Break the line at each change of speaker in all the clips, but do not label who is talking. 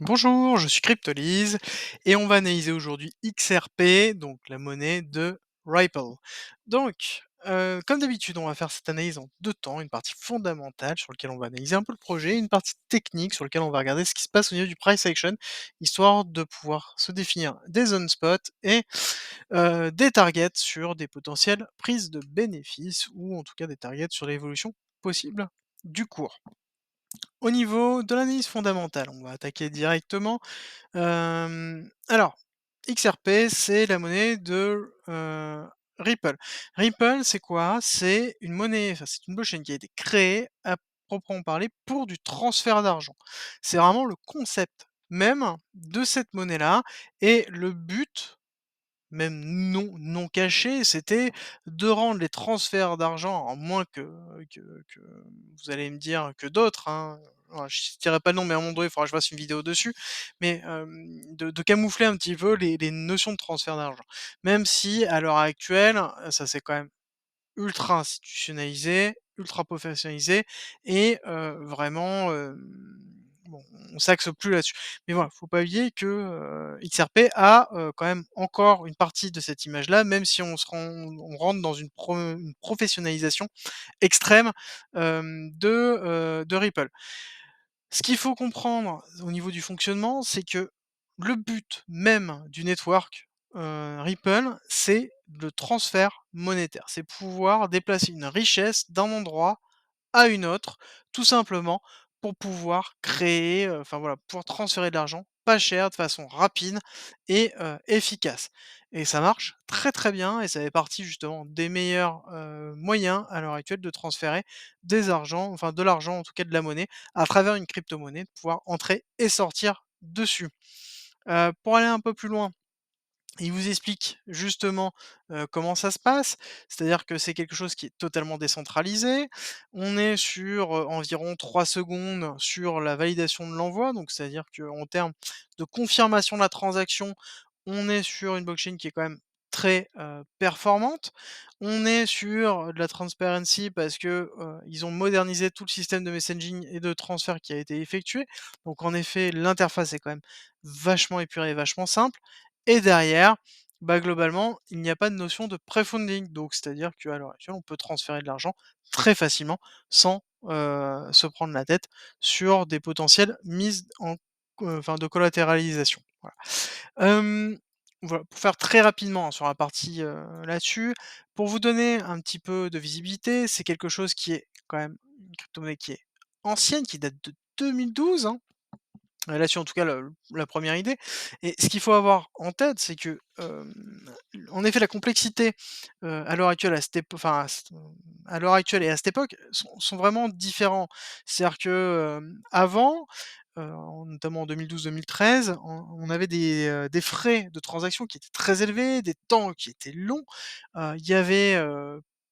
Bonjour, je suis Cryptolyse et on va analyser aujourd'hui XRP, donc la monnaie de Ripple. Donc, comme d'habitude, on va faire cette analyse en deux temps, une partie fondamentale sur laquelle on va analyser un peu le projet, une partie technique sur laquelle on va regarder ce qui se passe au niveau du price action, histoire de pouvoir se définir des zones spot et des targets sur des potentielles prises de bénéfices ou en tout cas des targets sur l'évolution possible du cours. Au niveau de l'analyse fondamentale, on va attaquer directement. Alors, XRP, c'est la monnaie de, Ripple. Ripple, c'est quoi? C'est une monnaie, enfin, c'est une blockchain qui a été créée à proprement parler pour du transfert d'argent. C'est vraiment le concept même de cette monnaie-là et le but même non caché, c'était de rendre les transferts d'argent, à moins que vous allez me dire que d'autres, hein, voilà, je citerai pas le nom, mais à un moment donné, il faudra que je fasse une vidéo dessus, mais de camoufler un petit peu les notions de transfert d'argent. Même si à l'heure actuelle, ça s'est quand même ultra institutionnalisé, ultra professionnalisé et vraiment, bon, on s'axe plus là-dessus. Mais voilà, faut pas oublier que, XRP a, quand même encore une partie de cette image-là, même si on rentre dans une professionnalisation extrême, de Ripple. Ce qu'il faut comprendre au niveau du fonctionnement, c'est que le but même du network, Ripple, c'est le transfert monétaire. C'est pouvoir déplacer une richesse d'un endroit à une autre, tout simplement pour pouvoir créer, enfin voilà, pouvoir transférer de l'argent pas cher, de façon rapide et efficace. Et ça marche très, très bien et ça fait partie justement des meilleurs, moyens à l'heure actuelle de transférer de l'argent, en tout cas de la monnaie, à travers une crypto-monnaie, de pouvoir entrer et sortir dessus. Pour aller un peu plus loin, il vous explique justement, comment ça se passe. C'est-à-dire que c'est quelque chose qui est totalement décentralisé. On est sur, environ 3 secondes sur la validation de l'envoi, donc c'est-à-dire qu'en termes de confirmation de la transaction, on est sur une blockchain qui est quand même très, performante. On est sur de la transparency parce que, ils ont modernisé tout le système de messaging et de transfert qui a été effectué. Donc en effet, l'interface est quand même vachement épurée et vachement simple. Et derrière, bah, globalement, il n'y a pas de notion de pré-funding. Donc, c'est-à-dire qu'à l'heure actuelle, on peut transférer de l'argent très facilement sans, se prendre la tête sur des potentielles mises en enfin, de collatéralisation. Voilà. Hem, voilà, pour faire très rapidement, hein, sur la partie, là-dessus, pour vous donner un petit peu de visibilité, c'est quelque chose qui est quand même une crypto-monnaie qui est ancienne, qui date de 2012, hein. Là-dessus, en tout cas, le la 1 idée et ce qu'il faut avoir en tête, c'est que, en effet, la complexité, à l'heure actuelle, à l'heure actuelle et à cette époque sont vraiment différents. C'est-à-dire que, avant, notamment en 2012-2013, on avait des frais de transaction qui étaient très élevés, des temps qui étaient longs. Il y avait,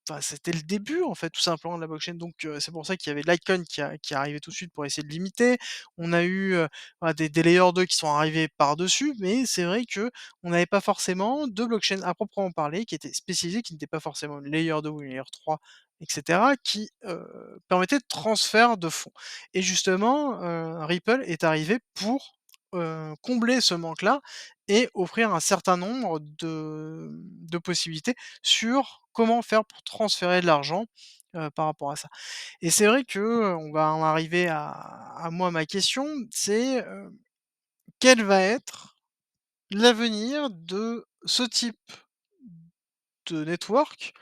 enfin, c'était le début, en fait, tout simplement de la blockchain, donc c'est pour ça qu'il y avait Litecoin qui est arrivé tout de suite pour essayer de limiter. On a eu, voilà, des layer 2 qui sont arrivés par-dessus, mais c'est vrai que on n'avait pas forcément de blockchain à proprement parler qui était spécialisée, qui n'était pas forcément une layer 2 ou une layer 3 et cetera, qui, permettait de transfert de fonds et justement, Ripple est arrivé pour, combler ce manque-là et offrir un certain nombre de possibilités sur comment faire pour transférer de l'argent, par rapport à ça. Et c'est vrai que, on va en arriver à moi, ma question, c'est, quel va être l'avenir de ce type de network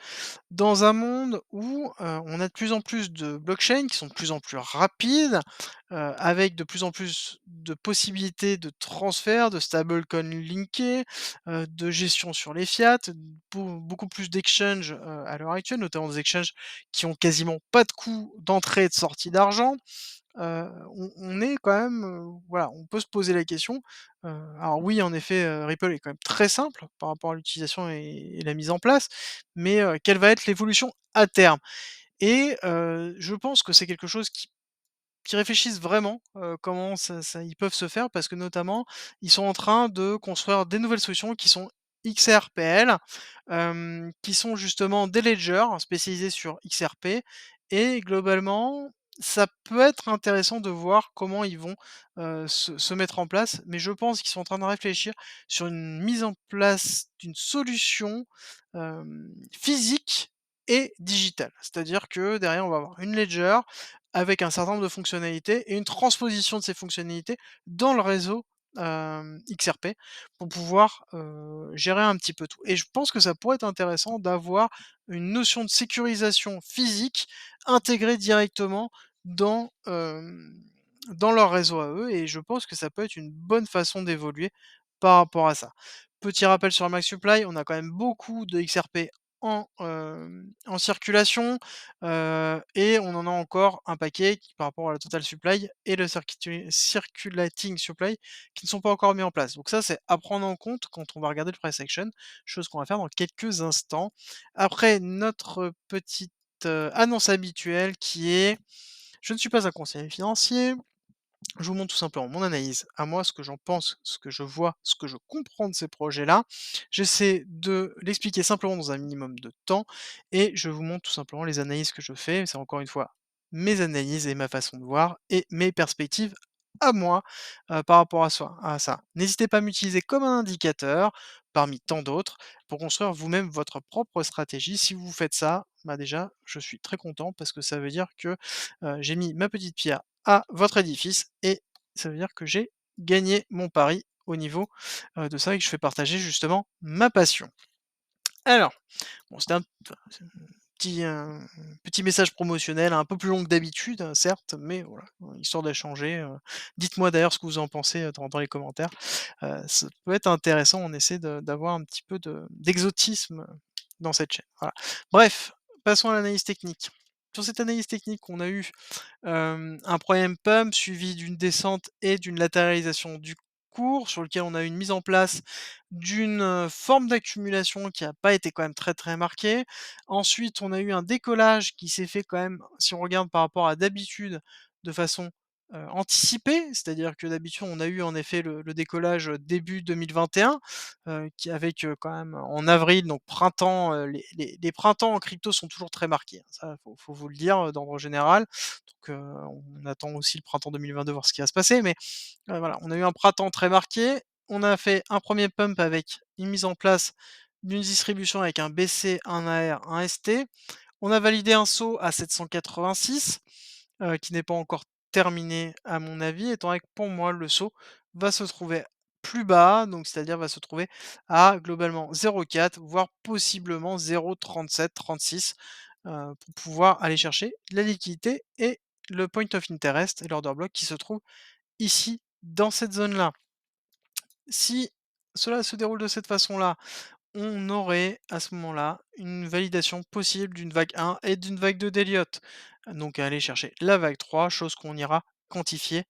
dans un monde où, on a de plus en plus de blockchains qui sont de plus en plus rapides, avec de plus en plus de possibilités de transfert, de stablecoin linkés, de gestion sur les fiat, beaucoup plus d'exchanges, à l'heure actuelle, notamment des exchanges qui ont quasiment pas de coût d'entrée et de sortie d'argent. On est quand même, voilà, on peut se poser la question. Alors oui, en effet, Ripple est quand même très simple par rapport à l'utilisation et la mise en place, mais quelle va être l'évolution à terme? Et je pense que c'est quelque chose qui réfléchissent vraiment, comment ça ils peuvent se faire parce que notamment, ils sont en train de construire des nouvelles solutions qui sont XRPL, qui sont justement des ledgers spécialisés sur XRP et globalement, ça peut être intéressant de voir comment ils vont, se mettre en place, mais je pense qu'ils sont en train de réfléchir sur une mise en place d'une solution, physique et digitale. C'est-à-dire que derrière, on va avoir une ledger avec un certain nombre de fonctionnalités et une transposition de ces fonctionnalités dans le réseau, XRP pour pouvoir, gérer un petit peu tout et je pense que ça pourrait être intéressant d'avoir une notion de sécurisation physique intégrée directement dans, dans leur réseau à eux et je pense que ça peut être une bonne façon d'évoluer par rapport à ça. Petit rappel sur Max Supply, on a quand même beaucoup de XRP en circulation, et on en a encore un paquet qui par rapport à la Total Supply et le Circulating Supply qui ne sont pas encore mis en place. Donc ça, c'est à prendre en compte quand on va regarder le price action, chose qu'on va faire dans quelques instants. Après notre petite, annonce habituelle qui est: je ne suis pas un conseiller financier, je vous montre tout simplement mon analyse à moi, ce que j'en pense, ce que je vois, ce que je comprends de ces projets-là. J'essaie de l'expliquer simplement dans un minimum de temps et je vous montre tout simplement les analyses que je fais. C'est encore une fois mes analyses et ma façon de voir et mes perspectives à moi, par rapport à ça. N'hésitez pas à m'utiliser comme un indicateur parmi tant d'autres pour construire vous-même votre propre stratégie. Si vous faites ça, bah, déjà, je suis très content parce que ça veut dire que, j'ai mis ma petite pierre à votre édifice et ça veut dire que j'ai gagné mon pari au niveau, de ça et que je fais partager justement ma passion. Alors, bon c'était un petit, petit message promotionnel un peu plus long que d'habitude, certes, mais voilà, histoire d'échanger, dites-moi d'ailleurs ce que vous en pensez, dans les commentaires. Ça peut être intéressant, on essaie d'avoir un petit peu d'exotisme dans cette chaîne, voilà. Bref, passons à l'analyse technique. Sur cette analyse technique, on a eu un 1er pump suivi d'une descente et d'une latéralisation du cours sur lequel on a eu une mise en place d'une, forme d'accumulation qui a pas été quand même très, très marquée. Ensuite, on a eu un décollage qui s'est fait quand même, si on regarde par rapport à d'habitude, de façon, anticipée. C'est-à-dire que d'habitude, on a eu en effet le décollage, début 2021, qui avec, quand même en avril, donc printemps, les printemps en crypto sont toujours très marqués, hein. Ça, faut vous le dire, d'ordre général. Donc, on attend aussi le printemps 2022 voir ce qui va se passer, mais voilà, on a eu un printemps très marqué. On a fait un premier pump avec une mise en place d'une distribution avec un BC, un AR, un ST. On a validé un saut à 786, qui n'est pas encore terminé à mon avis, étant donné que pour moi le saut va se trouver plus bas, donc c'est-à-dire va se trouver à globalement 0,4 voire possiblement 0,37-36, pour pouvoir aller chercher la liquidité et le point of interest et l'order block qui se trouve ici, dans cette zone-là. Si cela se déroule de cette façon-là, on aurait à ce moment-là une validation possible d'une vague 1 et d'une vague 2 d'Elliott. Donc à aller chercher la vague 3, chose qu'on ira quantifier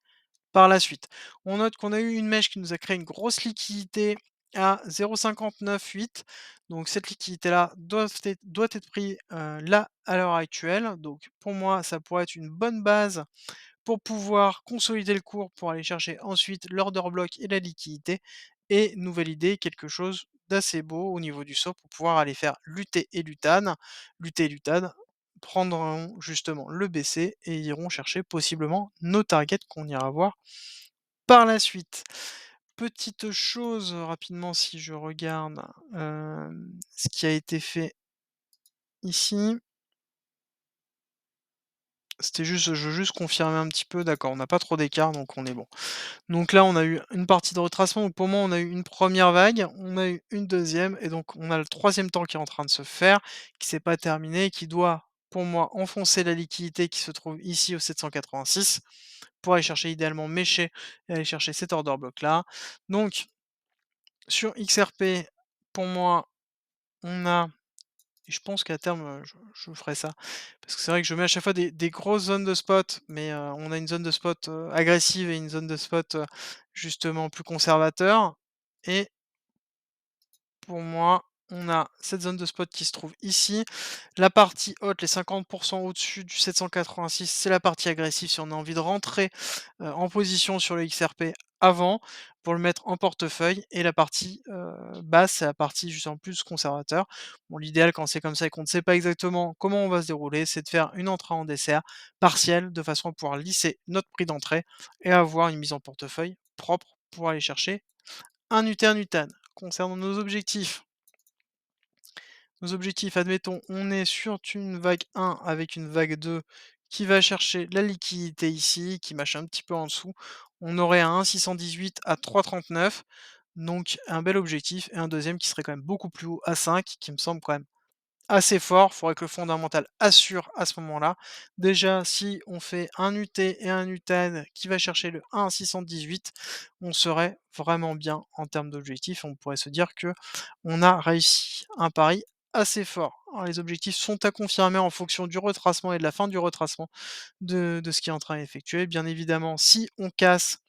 par la suite. On note qu'on a eu une mèche qui nous a créé une grosse liquidité à 0,598. Donc cette liquidité-là doit être prise là à l'heure actuelle. Donc pour moi, ça pourrait être une bonne base pour pouvoir consolider le cours, pour aller chercher ensuite l'order block et la liquidité et nous valider quelque chose d'assez beau au niveau du saut pour pouvoir aller faire lutter et Lutan. Lutter et Lutan prendront justement le BC et iront chercher possiblement nos targets qu'on ira voir par la suite. Petite chose rapidement si je regarde, ce qui a été fait ici. C'était juste je veux juste confirmer un petit peu, d'accord, on n'a pas trop d'écart donc on est bon. Donc là, on a eu une partie de retracement, donc pour moi, on a eu une première vague, on a eu une deuxième et donc on a le troisième temps qui est en train de se faire, qui s'est pas terminé, qui doit, pour moi, enfoncer la liquidité qui se trouve ici au 786 pour aller chercher idéalement mécher et aller chercher cet order block là. Donc sur XRP, pour moi, on a et je pense qu'à terme, je ferai ça. Parce que c'est vrai que je mets à chaque fois des grosses zones de spot, mais on a une zone de spot, agressive et une zone de spot, justement plus conservateur et pour moi, on a cette zone de spot qui se trouve ici. La partie haute, les 50 au-dessus du 786, c'est la partie agressive si on a envie de rentrer, en position sur le XRP avant. pour le mettre en portefeuille et la partie, basse, c'est la partie justement plus conservateur. Bon, l'idéal quand c'est comme ça et qu'on ne sait pas exactement comment on va se dérouler, c'est de faire une entrée en dessert partielle de façon à pouvoir lisser notre prix d'entrée et avoir une mise en portefeuille propre pour aller chercher un UTN. Concernant nos objectifs, admettons, on est sur une vague 1 avec une vague 2 qui va chercher la liquidité ici, qui mâche un petit peu en dessous. On aurait un 1,618 à 3,39, donc un bel objectif et un deuxième qui serait quand même beaucoup plus haut à 5, qui me semble quand même assez fort. Il faudrait que le fondamental assure à ce moment-là. Déjà, si on fait un UT et un UTAD qui va chercher le 1,618, on serait vraiment bien en termes d'objectifs. On pourrait se dire que on a réussi un pari assez fort. Alors, les objectifs sont à confirmer en fonction du retracement et de la fin du retracement de ce qui est en train d'effectuer. Bien évidemment, si on casse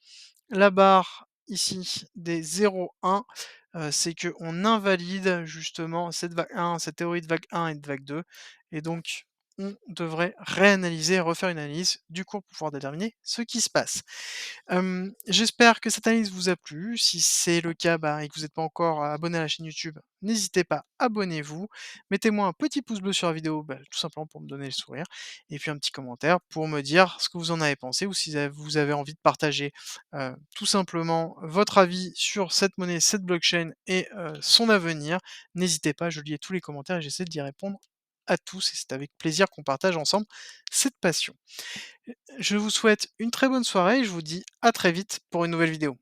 la barre ici des 0,1, c'est qu'on invalide justement cette vague 1, cette théorie de vague 1 et de vague 2 et donc on devrait réanalyser, refaire une analyse du cours pour pouvoir déterminer ce qui se passe. J'espère que cette analyse vous a plu. Si c'est le cas, bah, et que vous n'êtes pas encore abonné à la chaîne YouTube, n'hésitez pas, abonnez-vous. Mettez-moi un petit pouce bleu sur la vidéo, bah, tout simplement pour me donner le sourire et puis un petit commentaire pour me dire ce que vous en avez pensé ou si vous avez envie de partager, tout simplement votre avis sur cette monnaie, cette blockchain et son avenir. N'hésitez pas, je lis tous les commentaires et j'essaie d'y répondre à tous et c'est avec plaisir qu'on partage ensemble cette passion. Je vous souhaite une très bonne soirée et je vous dis à très vite pour une nouvelle vidéo.